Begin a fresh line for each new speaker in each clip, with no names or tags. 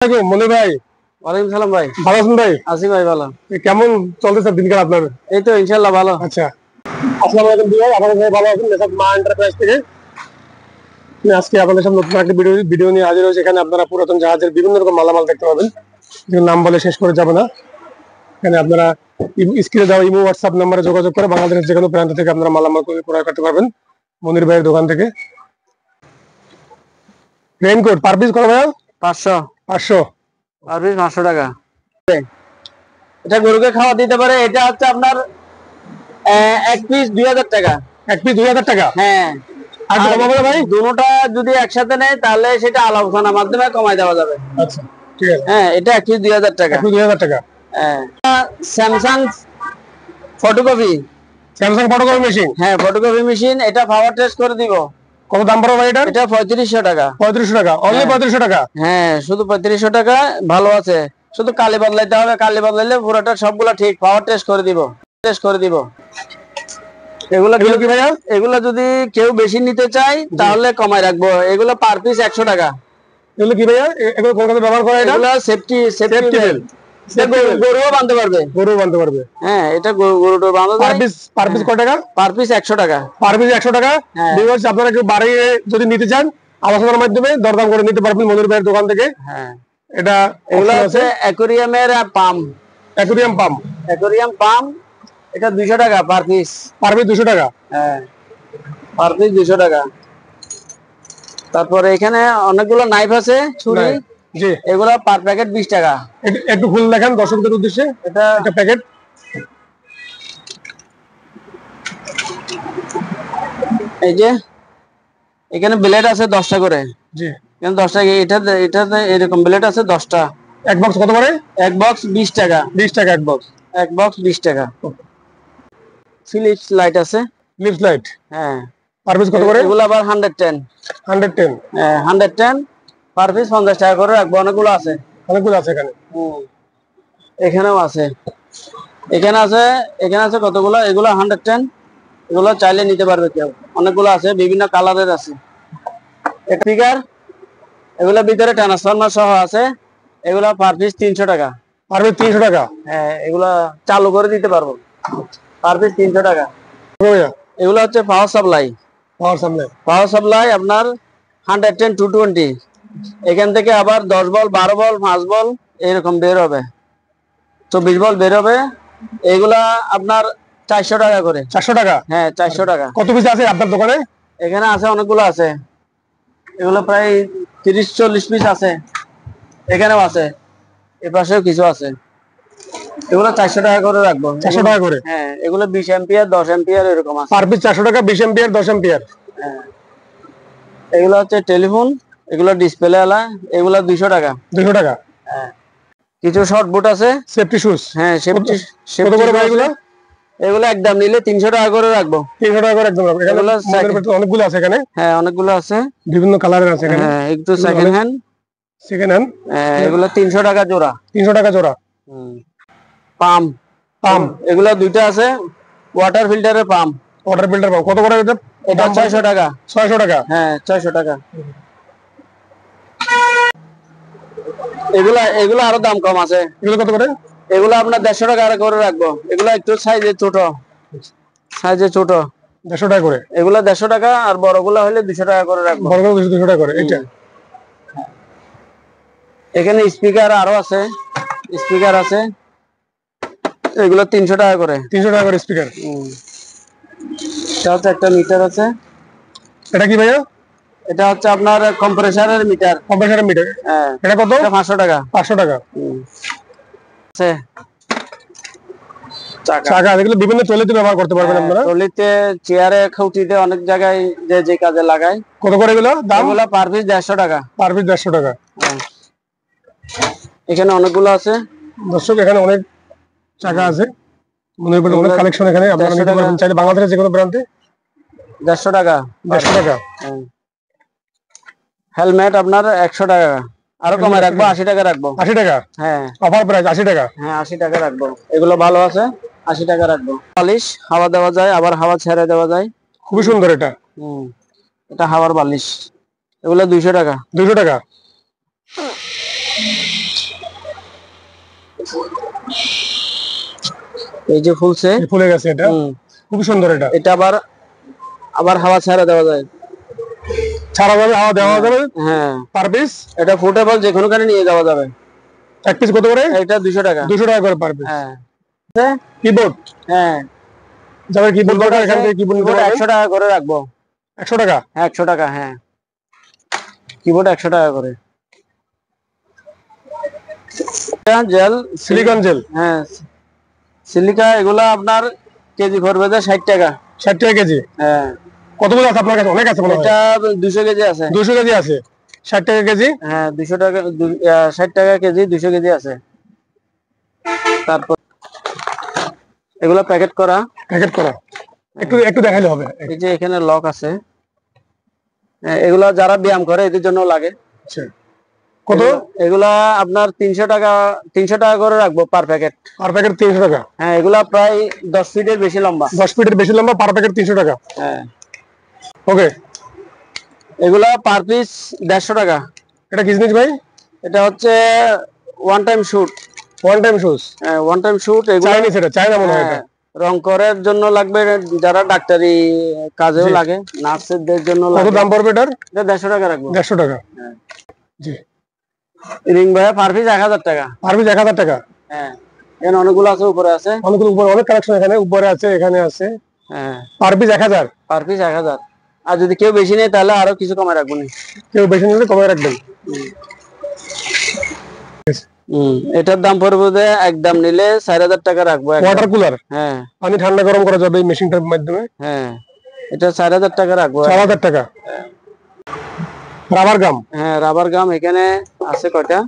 মনির ভাই,
ওয়ালাইকুম সালাম ভাই।
ভালো আছেন ভাই?
আছি ভাই, ভালো।
কেমন চলতেছে দিনকাল আপনার?
এই তো ইনশাআল্লাহ ভালো।
আচ্ছা, আসসালামু আলাইকুম ভাই, আপনারা সবাই ভালো আছেন? মেসার্স মা এন্টারপ্রাইজ থেকে আজকে আপনাদের সামনে নতুন একটা ভিডিও নিয়ে হাজির হয়েছে। এখানে আপনারা পুরাতন জাহাজের বিভিন্ন রকম মালামাল দেখতে পাবেন, যেগুলো নাম বলে শেষ করে যাবে না। এখানে আপনারা স্ক্রিনে দেওয়া ইমো হোয়াটসঅ্যাপ নাম্বারে যোগাযোগ করে বাংলাদেশের যে কোনো প্রান্ত থেকে আপনারা মালামাল ক্রয় করতে পারবেন মনির ভাইয়ের দোকান থেকে। রেইনকোট পার পিস কত ভাইয়া?
500
500
পার পিস 500 টাকা। এটা গরুকে খাওয়া দিতে পারে। এটা হচ্ছে আপনার এক পিস 2000 টাকা।
এক পিস 2000 টাকা?
হ্যাঁ।
আর কমাবো না ভাই?
দুটোটা যদি একসাথে নেয় তাহলে সেটা আলোচনার মাধ্যমে কমাই দেওয়া যাবে।
আচ্ছা ঠিক আছে।
হ্যাঁ, এটা এক পিস 2000 টাকা।
এক পিস 2000 টাকা।
হ্যাঁ। Samsung photocopy.
Samsung photocopy machine?
হ্যাঁ, ফটোকপি মেশিন। এটা পাওয়ার টেস্ট করে দিব।
কত দাম পড়বে ভাই এটার?
এটা 3500 টাকা।
3500 টাকা? অনলি 3500 টাকা?
হ্যাঁ, শুধু 3500 টাকা। ভালো আছে, শুধু কালি বদলাইতে হবে। কালি বদলাইলে পুরোটা সবগুলা ঠিক পাওয়ার টেস্ট করে দিব। এগুলা কি ভাইয়া? এগুলা যদি কেউ বেশি নিতে চায় তাহলে কমায় রাখবো। এগুলা পার পিস 100 টাকা।
এগুলো কি ভাইয়া? এগুলো কলকাতায় ব্যবহার করা? এটা
সেফটি বেল্ট। গরুও বাঁধতে পারবে। হ্যাঁ, এটা গরুটা বাঁধা যায়।
পার পিস কত টাকা?
পার পিস 100 টাকা।
পার পিস 100 টাকা। আপনারা কেউ বাড়িয়ে যদি নিতে চান আলোচনার মাধ্যমে দরদাম করে নিতে পারবেন মনির ভাইয়ের দোকান থেকে।
হ্যাঁ,
এটা
এগুলো হচ্ছে অ্যাকোরিয়ামের পাম্প। Aquarium pump. এটা 200 টাকা পার পিস।
পার পিস 200 টাকা?
হ্যাঁ, পার পিস 200 টাকা। তারপরে এখানে অনেকগুলো নাইফ আছে, ছুরি।
জি,
এগুলো পার প্যাকেট 20 টাকা।
একটু খুলে দেখান দর্শকদের উদ্দেশ্যে।
এটা
একটা প্যাকেট।
এই যে এখানে ব্লেড আছে 10টা করে।
জি,
এখানে 10টা। এটাতে এরকম ব্লেড আছে 10টা।
এক বক্স কত করে?
এক বক্স 20 টাকা।
20 টাকা এক বক্স?
এক বক্স 20 টাকা। ফিলিপস লাইট আছে।
Philips light?
হ্যাঁ।
পার পিস কত করে?
এগুলো আবার 110।
110?
হ্যাঁ, 110 পার পিস 50 টাকা করে রাখবো। অনেকগুলো আছে
এখানে।
এখানেও আছে। এখানে আছে কতগুলো। এগুলো 110। এগুলো চাইলে নিতে পারবে কেউ। অনেকগুলো আছে, বিভিন্ন কালারের আছে। স্পিকার, এগুলোর ভিতরে ট্রান্সফরমার সহ আছে। এগুলো পার পিস 300 টাকা।
পার পিস 300 টাকা?
হ্যাঁ, এগুলা চালু করে দিতে পারবো। পার পিস 300 টাকা। এগুলো হচ্ছে পাওয়ার সাপ্লাই আপনার 110 220। এখান থেকে আবার 10 বল 12 বল 5 বল এরকম বের হবে, 24 বল বের হবে। এগুলা আপনার 400 টাকা করে।
400 টাকা?
হ্যাঁ, 400 টাকা।
কত পিস আছে আপনার দোকানে?
এখানে আছে অনেকগুলো আছে। এগুলো প্রায় 30-40 পিস আছে। এখানেও আছে, এপাশেও কিছু আছে। এগুলো 400 টাকা করে রাখবো।
400 টাকা করে?
হ্যাঁ, এগুলো 20 এম্পিয়ার 10 এম্পিয়ার এরকম আছে।
পার পিস 400 টাকা, 20 এম্পিয়ার 10 এম্পিয়ার?
হ্যাঁ। এগুলো হচ্ছে টেলিফোন, এগুলো ডিসপ্লে আলা। এগুলো 200 টাকা।
200 টাকা?
হ্যাঁ। কিছু শর্ট বুট আছে।
Safety shoes?
হ্যাঁ, সেফটি।
কত করে ভাই এগুলো?
এগুলো একদম নিলে 300 টাকা করে রাখবো।
300 টাকা করে একদম রাখবো। এখানে অনেকগুলো আছে এখানে?
হ্যাঁ, অনেকগুলো আছে,
বিভিন্ন কালারের আছে এখানে।
হ্যাঁ, একটু সেকেন্ড হ্যান্ড। এগুলো 300 টাকা জোড়া।
300 টাকা জোড়া?
পাম্প। এগুলো দুইটা আছে, ওয়াটার ফিল্টারের পাম্প।
কত করে এটা?
এটা 600 টাকা।
600 টাকা?
হ্যাঁ, 600 টাকা। এগুলো আরো দাম কম আছে।
এগুলো কত করে?
এগুলো আপনার 150 টাকা করে রাখবো। এগুলো একটু সাইজে ছোট।
150 টাকা করে?
এগুলো 150 টাকা। আর বড়গুলো হলে 200 টাকা করে রাখবো।
বড়গুলো 200 টাকা করে? এটা
এখানে স্পিকার আরো আছে, এগুলো 300 টাকা করে।
300 টাকা করে স্পিকার?
এটা হচ্ছে একটা মিটার আছে।
এটা কি ভাইয়া?
এটা হচ্ছে আপনার কম্প্রেসারের মিটার। হ্যাঁ।
এটা কত?
500 টাকা।
500 টাকা?
আছে
চাকা। এগুলো বিভিন্ন ট্রলিতে ব্যবহার করতে পারবেন আপনারা।
ট্রলিতে, চেয়ারে, খুঁটিতে, অনেক জায়গায় যে কাজে লাগায়।
কত করে এগুলো দাম?
এগুলো পার পিস 150 টাকা।
পার পিস 150 টাকা?
এখানে অনেকগুলো আছে
দর্শক, এখানে অনেক চাকা আছে, অনেক কালেকশন। এখানে আপনারা নিতে পারবেন চাইলে বাংলাদেশের যে কোনো প্রান্তে।
150 টাকা?
150 টাকা?
হেলমেট আপনার 100 টাকা। আরো কমায় রাখবো, 80 টাকা রাখবো।
80 টাকা?
হ্যাঁ,
অফার প্রাইস 80 টাকা?
হ্যাঁ, 80 টাকা রাখবো। এগুলো ভালো আছে, 80 টাকা রাখবো। বালিশ হাওয়া দেওয়া যায়, আবার হাওয়া ছেড়ে দেওয়া যায়।
খুবই সুন্দর এটা।
এটা হাওয়ার বালিশ। এগুলো 200 টাকা।
200 টাকা?
এই যে ফুলছে,
ফুলে গেছে, এটা খুব সুন্দর। এটা
এটা আবার আবার হাওয়া ছাড়া দেওয়া যায়,
ছাড়া যাবে, হাওয়া দেওয়া যাবে।
হ্যাঁ,
পার পিস
এটা ফুটেবল যে কোনো কানে নিয়ে যাওয়া যাবে।
এক পিস কত করে?
এটা 200 টাকা।
200 টাকা করে পার পিস।
হ্যাঁ,
কিবোর্ড,
হ্যাঁ,
যাদের কিবোর্ড দরকার এখান থেকে কিবোর্ড নিতে পারবেন।
100 টাকা করে রাখবো।
100 টাকা?
হ্যাঁ, 100 টাকা। হ্যাঁ, কিবোর্ড 100 টাকা করে। Gel,
silicon gel.
হ্যাঁ, সিলিকা, এগুলা আপনার কেজি পড়বে 60 টাকা।
60 টাকা কেজি?
হ্যাঁ।
কতগুলো আছে আপনার কাছে? অনেক আছে মনে হয়।
এটা 200 কেজি আছে।
200 কেজি আছে, 60 টাকা কেজি?
হ্যাঁ, 200 টাকা, 60 টাকা কেজি, 200 কেজি আছে। তারপর এগুলা প্যাকেট করা।
প্যাকেট করা, একটু একটু দেখাইলে হবে।
এই যে এখানে লক আছে, এগুলা যারা ব্যায়াম করে এদের জন্য লাগে।
আচ্ছা, কত?
এগুলা আপনার 300 টাকা, 300 টাকা করে রাখবো পার প্যাকেট।
পার প্যাকেট 300 টাকা?
হ্যাঁ, এগুলা প্রায় 10 ফিটের বেশি লম্বা।
10 ফিটের বেশি লম্বা, পার প্যাকেট 300 টাকা।
হ্যাঁ,
ওকে।
এগুলা পার পিস 150 টাকা।
এটা কি জিনিস ভাই?
এটা হচ্ছে one time shoot.
One time shoes?
হ্যাঁ, ওয়ান টাইম শুট। এগুলো
চাইনিজ, এটা চাইনা মনে হয়। এটা
রং করার জন্য লাগবে, যারা ডাক্তারি কাজেও লাগে, নার্সদের জন্য
কত
লাগে।
দাম পড়বে এটার?
এটা 150 টাকা রাখবো।
150 টাকা? জি।
রিং ভাইয়া পার পিস 1000 টাকা।
পার পিস 1000 টাকা?
হ্যাঁ, এখানে অনেকগুলো আছে, উপরে আছে
অনেকগুলো, উপরে অনেক কালেকশন, এখানে উপরে আছে, এখানে আছে।
হ্যাঁ,
পার পিস 1000?
Per piece 1000। আর যদি কেউ বেশি নেয় তাহলে আরো কিছু কমে রাখবো না।
কেউ বেশি নিলে কমে রাখবেন।
এটার দাম পড়বে, একদম নিলে 4000 টাকা রাখবো।
Water cooler?
হ্যাঁ,
পানি ঠান্ডা গরম করা যাবে এই মেশিনটার মাধ্যমে।
হ্যাঁ, এটা 4000 টাকা রাখবো।
4000 টাকা? রাবার গাম?
হ্যাঁ, রাবার গাম এখানে আছে কয়টা?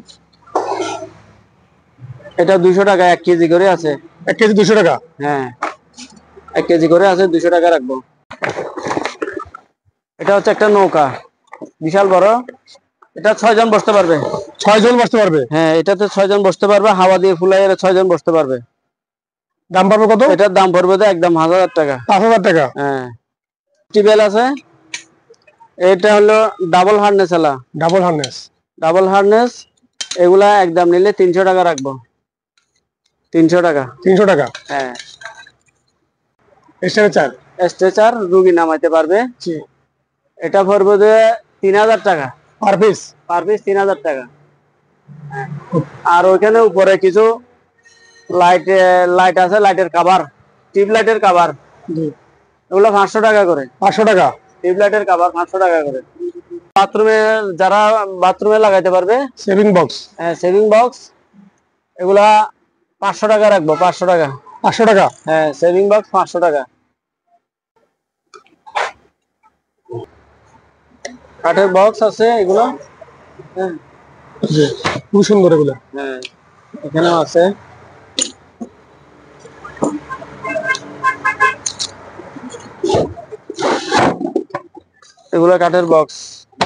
এটা 200 টাকা, 1 কেজি করে আছে।
1 কেজি 200 টাকা?
হ্যাঁ, 1 কেজি করে আছে, 200 টাকা রাখবো। এটা হচ্ছে একটা নৌকা, বিশাল বড়। এটা 6 জন বসতে পারবে।
6 জন বসতে পারবে?
হ্যাঁ, এটাতে 6 জন বসতে পারবে, হাওয়া দিয়ে ফুলাই 6 জন বসতে পারবে।
দাম পাবে কত?
এটার দাম পড়বে একদম 1000 টাকা।
5000 টাকা?
হ্যাঁ, টিবেল আছে। এটা হলো ডাবল হার্নেস এলা।
Double harness?
ডাবল হার্নেস, এগুলা একদম নিলে 300 টাকা রাখবো। 300 টাকা?
300 টাকা?
হ্যাঁ।
স্ট্রেচার?
স্ট্রেচার, রুগী নামাইতে পারবে।
জি।
এটা পড়বে 3000 টাকা
পার পিস?
পার পিস 3000 টাকা। আর ওইখানে উপরে কিছু লাইট, লাইট আছে, লাইটের কভার, টিউব লাইটের কভার,
জি।
এগুলো 500 টাকা করে।
500 টাকা?
টিউব লাইটের কভার 500 টাকা করে। বাথরুমে, যারা বাথরুমে লাগাইতে পারবে।
Saving box?
হ্যাঁ, সেভিং বক্স, এগুলা 500 টাকা রাখবো। 500 টাকা?
500 টাকা?
হ্যাঁ, সেভিং বক্স 500 টাকা। কাঠের বক্স আছে এগুলো। হ্যাঁ,
জি, খুব সুন্দর এগুলো।
হ্যাঁ, এখানেও আছে। এগুলা কাঠের বক্স,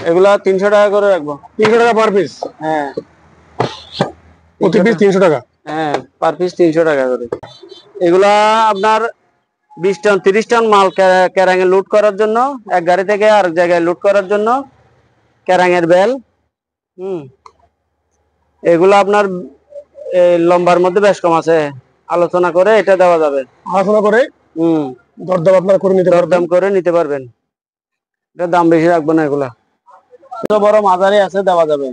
এগুলা 300 টাকা করে রাখবো।
300 টাকা পার পিস?
হ্যাঁ,
প্রতি পিস 300 টাকা?
হ্যাঁ, পার পিস 300 টাকা করে। এগুলা আপনার 20 টন 30 টন মাল ক্যারাঙে লুট করার জন্য, এক গাড়ি থেকে আরেক জায়গায় লুট করার জন্য ক্যারাঙের বেল। এগুলা আপনার লম্বার মধ্যে বেশ কম আছে, আলোচনা করে এটা দেওয়া যাবে।
আলোচনা করে দরদাম আপনারা করে নিতে পারবেন।
দরদাম করে নিতে পারবেন। এটা দাম বেশি রাখবো না। এগুলা ছোট বড় মাঝারি আছে, দেওয়া যাবে।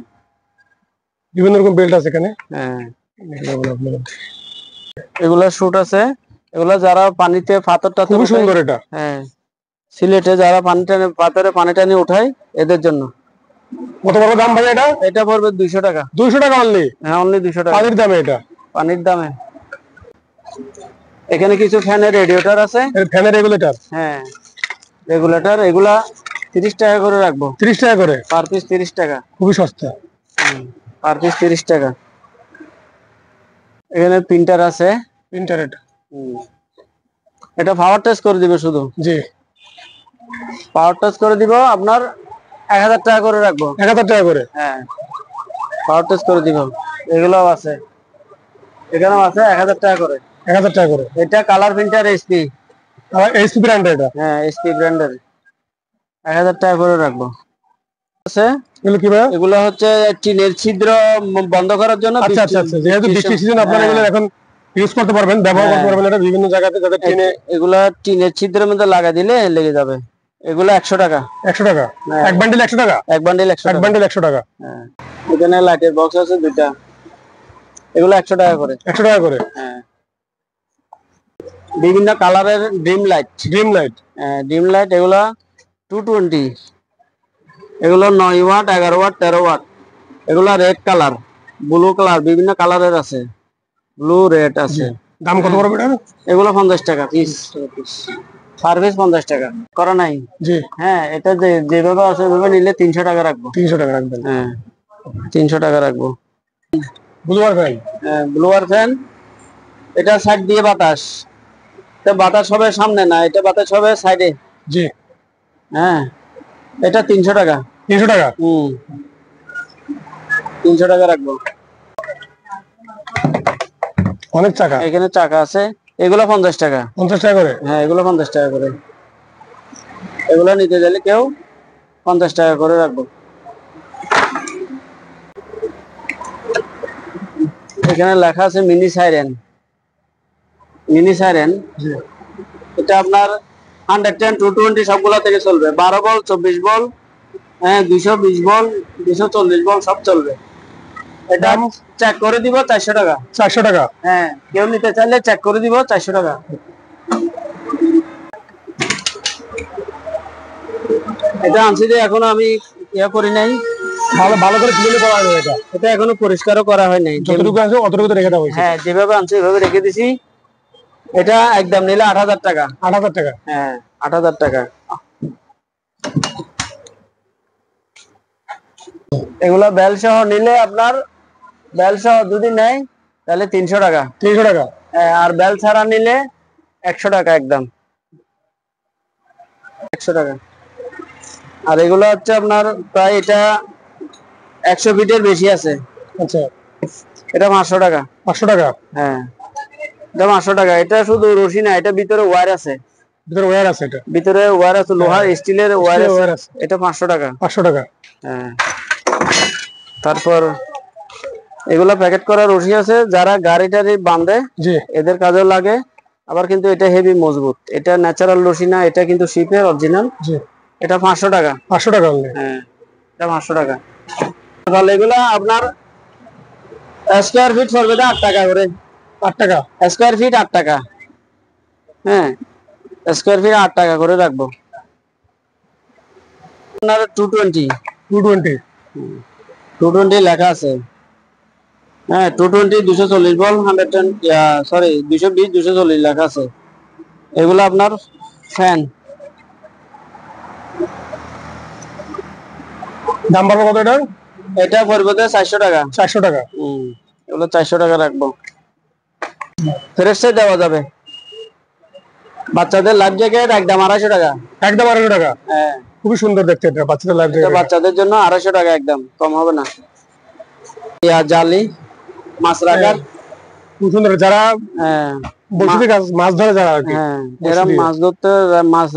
বিভিন্ন রকম বেল্ট আছে এখানে।
হ্যাঁ, এগুলা শুট আছে। এগুলা যারা পানিতে পাথর টাথর,
খুব সুন্দর এটা।
হ্যাঁ, সিলেটে যারা পানি টানে, পাথরে পানি টানি উঠায়, এদের জন্য।
কত বড় দাম ভাই এটা?
এটা পড়বে 200 টাকা।
200 টাকা অনলি?
হ্যাঁ, অনলি 200 টাকা।
পানির দামে এটা?
পানির দামে। এখানে কিছু ফ্যানের রেডিয়েটর আছে।
ফ্যানের রেগুলেটর?
হ্যাঁ, রেগুলেটর, এগুলা 30 টাকা করে রাখবো।
30 টাকা করে?
পার পিস 30 টাকা।
খুবই সস্তা।
পার পিস 30 টাকা। এখানে প্রিন্টার আছে।
প্রিন্টার?
এটা পাওয়ার টাচ করে দিবে শুধু।
জি,
পাওয়ার টাচ করে দিব, আপনার 1000 টাকা করে রাখবো।
1000 টাকা করে?
হ্যাঁ, পাওয়ার টাচ করে দিব। এগুলোও আছে, এখানেও আছে 1000 টাকা করে।
1000 টাকা করে?
এটা colour printer SP.
SP brand এটা?
হ্যান্ড, এসপি ব্র্যান্ডের। 1000 টাকা করে রাখবো। আছে।
এগুলো কি ভাই?
এগুলো হচ্ছে টিনের ছিদ্র বন্ধ করার জন্য।
আচ্ছা আচ্ছা আচ্ছা, যেহেতু বৃষ্টির সিজন আপনারা এগুলো এখন ইউজ করতে পারবেন, ব্যবহার করতে পারবেন এটা বিভিন্ন জায়গাতে, যাদের টিনে।
এগুলা টিনের ছিদ্রের মধ্যে লাগা দিলে লেগে যাবে। এগুলো 100 টাকা।
100 টাকা এক বান্ডিল? 100 টাকা
এক বান্ডিল 100
এক
টাকা।
বান্ডিল 100 টাকা।
হ্যাঁ, এখানে লাইটের বক্স আছে দুইটা, এগুলো 100 টাকা করে।
100 টাকা করে।
হ্যাঁ, বিভিন্ন কালারের dream light.
Dream light.
Dream light এগুলা 220, এগুলো 9 ওয়াট, 11 ওয়াট, 13 ওয়াট। এগুলা রেড কালার, ব্লু কালার, বিভিন্ন কালারের আছে, ব্লু রেড আছে।
দাম কত পড়বে এটা?
এগুলো 50 টাকা পিস। সার্ভিস 50 টাকা করা নাই।
জি
হ্যাঁ, এটা যেভাবে আছে ওইভাবে নিলে 300 টাকা রাখবো।
300 টাকা রাখবেন?
হ্যাঁ, 300 টাকা রাখবো।
Blower fan.
ব্লোয়ার ফ্যান, এটা সাইড দিয়ে বাতাস, এটা বাতাস হবে সামনে না, এটা বাতাস হবে সাইডে।
জি।
হ্যাঁ, এটা 300 টাকা।
300 টাকা।
300 টাকা রাখবো।
অনেক চাকা,
এখানে চাকা আছে, এগুলো 50 টাকা।
50 টাকা করে?
হ্যাঁ, এগুলো 50 টাকা করে। এগুলো নিতে গেলে কেউ 50 টাকা করে রাখবো। এখানে লেখা আছে মিনি সাইরেন। মিনি সাইরেন, এটা আপনার 110, 220 সবগুলা থেকে চলবে। 12 বল, 24 বল, 220 বল, 240 বল সব চলবে। এটা চেক করে দিব 400 টাকা।
400 টাকা?
হ্যাঁ, কেউ নিতে চাইলে চেক করে দিব 400 টাকা। এটা আনছি যে এখনো আমি ইয়া করি নাই,
ভালো ভালো করে ক্লিন করা হবে এটা।
এটা এখনো পরিষ্কারও করা হয় নাই।
যতটুকু আছে অতটুকু তো রেখে দেওয়া হয়েছে।
হ্যাঁ, যেভাবে আনছি এভাবে রেখে দিছি। এটা একদম নিলে 8000 টাকা।
8000 টাকা?
হ্যাঁ, 8000 টাকা। এগুলা বেল সহ নিলে আপনার, বেল সহ যদি নেয় তাহলে 300 টাকা।
300 টাকা?
আর বেল ছাড়া নিলে 100 টাকা একদম। 100 টাকা। আর এগুলো হচ্ছে আপনার প্রায় এটা 100 ফিটের বেশি আছে।
আচ্ছা,
এটা 500 টাকা।
500 টাকা?
হ্যাঁ, এটা 500 টাকা। এটা শুধু রশি না, এটা ভিতরে ওয়্যার আছে।
ভিতরে ওয়্যার আছে? এটা
ভিতরে ওয়্যার আছে, লোহার স্টিলের ওয়্যার আছে। এটা 500 টাকা।
500 টাকা?
হ্যাঁ। তারপর এগুলা প্যাকেট করা রশি আছে, যারা গাড়ি টাড়ি বাঁধে
জি,
এদের কাজেও লাগে। আবার কিন্তু এটা হেভি মজবুত, এটা ন্যাচারাল রশি না, এটা কিন্তু শিপের অরিজিনাল।
জি।
এটা 500 টাকা।
500 টাকা only?
হ্যাঁ, এটা 500 টাকা। তাহলে এগুলা আপনার স্কয়ার ফিট পড়বে 8 টাকা করে।
8 টাকা?
স্কয়ার ফিট 8 টাকা। হ্যাঁ, স্কয়ার ফিট 8 টাকা করে রাখবো। আপনার 220।
220?
220 লেখা আছে। হ্যাঁ, 220, 240 বল, 110, সরি 220, 240 লেখা আছে। এগুলো আপনার ফ্যান।
দাম পাবো কত এটা?
এটা পড়বে 400 টাকা।
400 টাকা?
এগুলো 400 টাকা রাখবো। ফ্রেশে দেওয়া যাবে। বাচ্চাদের লাইফ জ্যাকেট একদম 250 টাকা।
একদম 250 টাকা?
হ্যাঁ,
খুবই সুন্দর দেখতে এটা, বাচ্চাদের লাইফ
এটা
জ্যাকেট।
বাচ্চাদের জন্য 250 টাকা, একদম কম হবে না। জালি মাছ রাখার।
খুব সুন্দর। যারা
হ্যাঁ,
বসে কাজ মাছ ধরে, যারা আর কি,
হ্যাঁ, এরা মাছ ধরতে, মাছ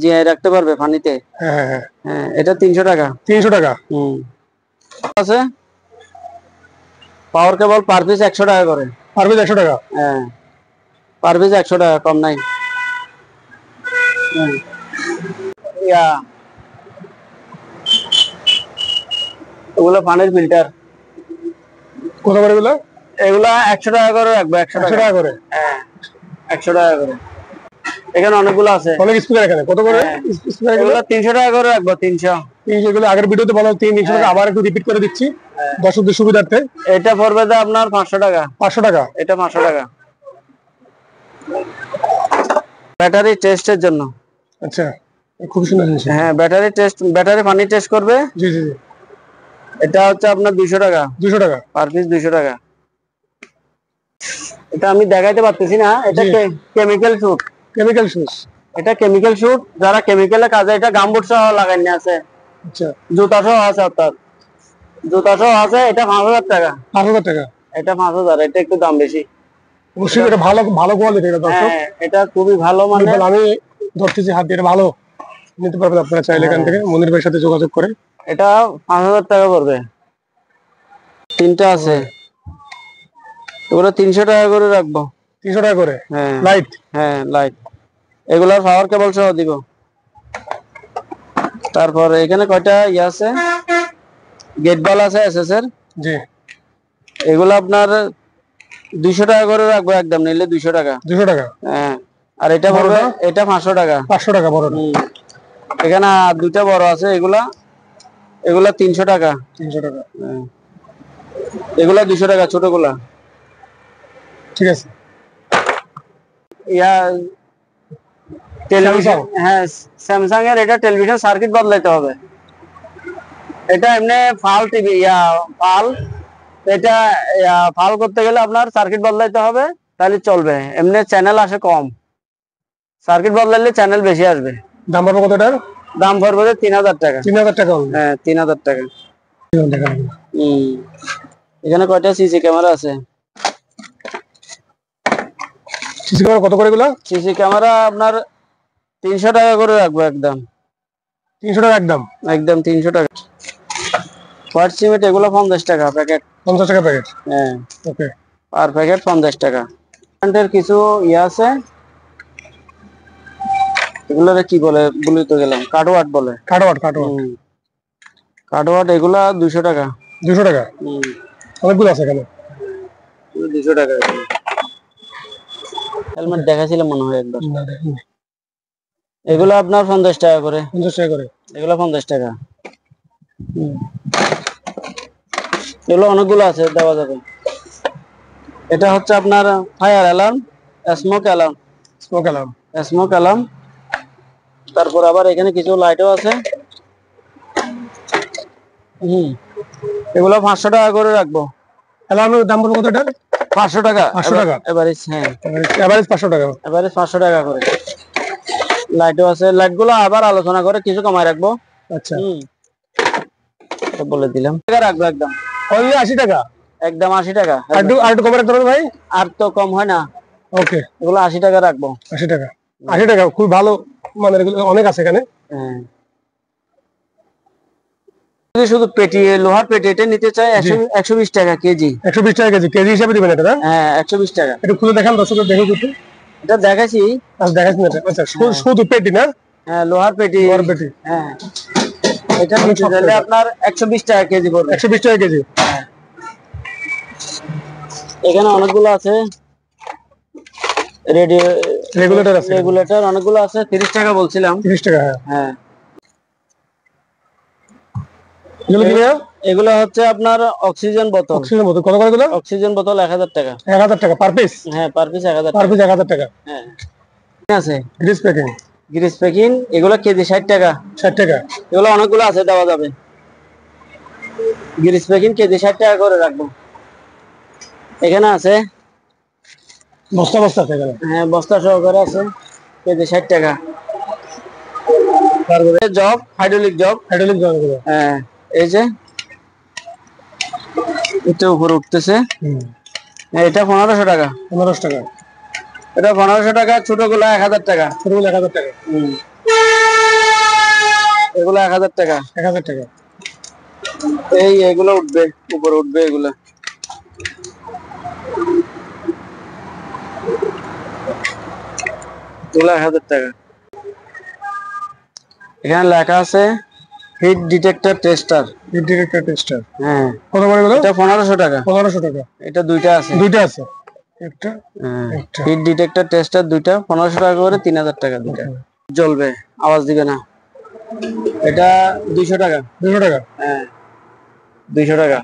জিয়ে রাখতে পারবে পানিতে।
হ্যাঁ হ্যাঁ হ্যাঁ।
হ্যাঁ, এটা 300 টাকা।
300 টাকা?
আছে পাওয়ার কেবল পার পিস 100 টাকা করে।
পার পিস 100 টাকা?
হ্যাঁ, পার পিস 100 টাকা, কম নাই। ওগুলো পানির ফিল্টার।
কত করে এগুলো?
এগুলা 100 টাকা করে রাখবো। 100
টাকা করে?
হ্যাঁ, 100 টাকা করে। এখানে অনেকগুলো আছে,
অনেক স্পিকার। এখানে কত করে স্পিকার?
এগুলো 300 টাকা করে রাখবো। 300।
এগুলো আগের ভিডিওতে বলা 300 টাকা, আবার একটু রিপিট করে দিচ্ছি দর্শকদের সুবিধার্থে।
এটা পড়বে আপনার 500 টাকা।
500 টাকা?
এটা 500 টাকা। ব্যাটারি টেস্টের জন্য।
আচ্ছা, খুব সুন্দর জিনিস।
হ্যাঁ, ব্যাটারি টেস্ট, ব্যাটারি পানি টেস্ট করবে।
জি জি জি।
এটা হচ্ছে আপনার 200 টাকা।
200 টাকা
পার পিস, 200 টাকা। এটা আমি দেখাইতে পারতেছি না, এটা কেমিক্যাল শুট।
Chemical shoes?
এটা কেমিক্যাল শুট, যারা কেমিক্যালে কাজে, এটা গামবুট সহ লাগানো আছে।
আচ্ছা,
জুতা সহ আছে, অর্থাৎ জুতা সহ আছে। এটা 5000 টাকা।
5000 টাকা?
এটা 5000। এটা একটু দাম বেশি।
অবশ্যই এটা ভালো, ভালো কোয়ালিটি এটা দর্শক।
হ্যাঁ, এটা খুবই ভালো। মানে
আমি ধরতেছি হাত দিয়ে, ভালো নিতে পারবেন আপনারা চাইলে এখান থেকে মনির ভাইয়ের সাথে যোগাযোগ করে।
এটা 5000 টাকা পড়বে। তিনটা আছে, এগুলো 300 টাকা করে রাখবো।
300 টাকা করে
হ্যাঁ
লাইট?
হ্যাঁ লাইট, এগুলার পাওয়ার কেবল সহ দিব। তারপর এখানে কয়টা ইয়ে আছে, গেট বল আছে এসএস এর।
জি।
এগুলো আপনার 200 টাকা করে রাখবো, একদম নিলে 200 টাকা।
200 টাকা?
হ্যাঁ। আর এটা পড়বে, এটা 500 টাকা।
500 টাকা বড়টা?
এখানে আর দুইটা বড় আছে, এগুলা এগুলা 300 টাকা।
300 টাকা?
হ্যাঁ। এগুলা 200 টাকা ছোটগুলা।
ঠিক আছে।
ইয়া টেলিভিশন, হ্যাঁ স্যামসাং এর এটা টেলিভিশন সার্কিট বদলাইতে হবে। এটা এমনি ফাল টিভি ইয়া ফাল, এটা ফাল করতে গেলে আপনার সার্কিট বদলাইতে হবে, তাহলে চলবে। এমনি চ্যানেল আসে কম, সার্কিট বদলাইলে চ্যানেল বেশি আসবে।
দাম পড়বে কতটার?
দাম পড়বে 3000 টাকা।
3000 টাকা?
হ্যাঁ 3000 টাকা।
3000 টাকা।
এখানে কয়টা সিসি ক্যামেরা আছে?
সিসি ক্যামেরা কত করে এগুলা?
সিসি ক্যামেরা আপনার 300 টাকা করে রাখবো একদম।
300 টাকা একদম?
একদম 300 টাকা। হোয়াইট সিমেন্ট এগুলো 50 টাকা প্যাকেট।
50 টাকা প্যাকেট?
হ্যাঁ।
ওকে।
পার প্যাকেট 50 টাকা। কারেন্টের কিছু ইয়ে আছে, এগুলোরে কি বলে বলি তো গেলাম, কাটওয়াট বলে।
কাটওয়াট? কাটওয়াট?
কাটওয়াট এগুলা 200 টাকা।
200 টাকা? অনেকগুলো আছে এখানে।
200 টাকা। হেলমেট দেখাছিলাম মনে হয় একবার।
না দেখিনি।
এগুলো আপনার 50 টাকা করে।
50 টাকা করে?
এগুলো 50 টাকা। এগুলো অনেকগুলো আছে, দেওয়া যাবে। এটা হচ্ছে আপনার fire alarm, smoke alarm.
Smoke alarm?
Smoke alarm. তারপর আবার এখানে কিছু লাইটও আছে। এগুলো 500 টাকা করে রাখবো।
অ্যালার্মের দাম পড়বে কতটা?
500 টাকা।
500 টাকা
এভারেজ? হ্যাঁ
এভারেজ 500 টাকা?
এভারেজ 500 টাকা করে। লাইটও আছে, লাইট গুলো আবার আলোচনা করে কিছু কমায় রাখবো।
আচ্ছা।
বলে দিলাম টাকা রাখবো একদম।
ওই 80 টাকা?
একদম 80 টাকা।
আর একটু কম রাখতে পারবেন ভাই?
আর তো কম হয় না।
ওকে।
এগুলো 80 টাকা রাখবো।
80 টাকা? 80 টাকা খুব ভালো মানের, এগুলো অনেক আছে এখানে।
হ্যাঁ। যদি শুধু পেটি, লোহার পেটি এটা নিতে চাই 120 টাকা কেজি।
120 টাকা কেজি? কেজি হিসাবে দিবেন এটা?
হ্যাঁ 120 টাকা।
একটু খুলে দেখান দর্শকদের দেখুক একটু।
এটা দেখাইছি।
আচ্ছা দেখাচ্ছি না? আচ্ছা শুধু পেটি না?
হ্যাঁ লোহার পেটি।
লোহার পেটি?
হ্যাঁ। এটা নিতে চাইলে আপনার 120 টাকা কেজি পড়বে।
120 টাকা কেজি?
এখানে অনেকগুলো আছে,
রেগুলেটর আছে?
রেগুলেটর অনেকগুলো আছে। 30 টাকা বলছিলাম।
30 টাকা? হ্যাঁ। এগুলো কি ভাইয়া?
এগুলো হচ্ছে আপনার অক্সিজেন বোতল।
অক্সিজেন বোতল কত করে এগুলো?
অক্সিজেন বোতল 1000 টাকা।
1000 টাকা পার পিস?
হ্যাঁ পার পিস 1000
পার
টাকা।
পিস 1000 টাকা?
হ্যাঁ আছে।
Greece packing?
গ্রিস প্যাকিং এগুলো কেজি 60 টাকা।
60 টাকা?
এগুলো অনেকগুলো আছে, দেওয়া যাবে। গ্রিস প্যাকিং কেজি 60 টাকা করে রাখবো। এখানে আছে
বস্তা বস্তা আছে এখানে?
হ্যাঁ বস্তা সহকারে আছে, কেজি 60 টাকা। তারপরে jug, hydraulic jug.
Hydraulic jug?
হ্যাঁ এই যে এটা উপরে উঠতেছে, এটা 1500 টাকা।
1500 টাকা?
এটা 1500 টাকা। ছোটগুলো 1000 টাকা।
ছোটগুলো 1000 টাকা?
এগুলো 1000 টাকা।
1000 টাকা?
এগুলো উঠবে, উপরে উঠবে এগুলো। এগুলো 1000 টাকা। এখানে লেখা আছে heat detector tester.
Heat detector tester?
হ্যাঁ।
কত করে এগুলো?
এটা 1500 টাকা।
1500 টাকা?
এটা দুইটা আছে?
দুইটা আছে? একটা
হিট ডিটেক্টর টেস্টার দুইটা 1500 টাকা করে, 3000 টাকা দুইটা। জ্বলবে, আওয়াজ দিবে না। এটা 200 টাকা।
200 টাকা?
হ্যাঁ 200 টাকা।